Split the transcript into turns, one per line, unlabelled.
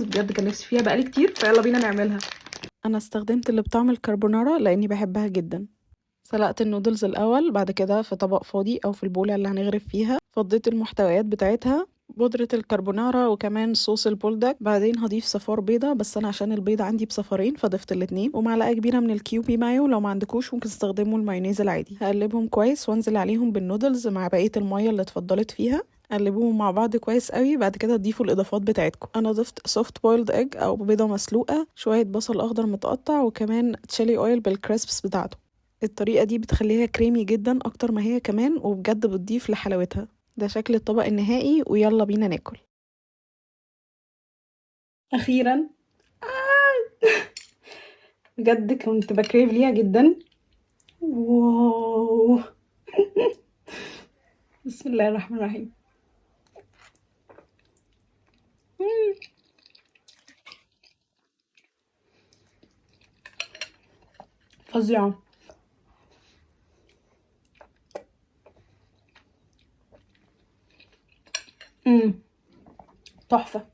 بجد كان نفسي فيها بقالي كتير، فيلا بينا نعملها. انا استخدمت اللي بطعم الكربونارا لاني بحبها جدا. سلقت النودلز الاول، بعد كده في طبق فاضي او في البوله اللي هنغرف فيها فضيت المحتويات بتاعتها، بودرة الكربونارا وكمان صوص البولدك. بعدين هضيف صفار بيضة، بس انا عشان البيضة عندي بصفارين فضفت الاتنين، ومعلقة كبيرة من الكيوبي مايو، لو ما عندكوش ممكن تستخدموا المايونيز العادي. هقلبهم كويس وانزل عليهم بالنودلز مع بقية المية اللي اتفضلت فيها. قلبوهم مع بعض كويس قوي. بعد كده تضيفوا الاضافات بتاعتكم. انا ضفت سوفت بويلد ايج او بيضة مسلوقة، شوية بصل اخضر متقطع، وكمان تشيلي اويل بالكريسبس بتاعته. الطريقة دي بتخليها كريمي جدا اكتر ما هي كمان، وبجد بتضيف لحلاوتها. ده شكل الطبق النهائي، ويلا بينا ناكل. اخيرا بجد كنت بكريف ليها جدا. واو. بسم الله الرحمن الرحيم. فظيعة. تحفة.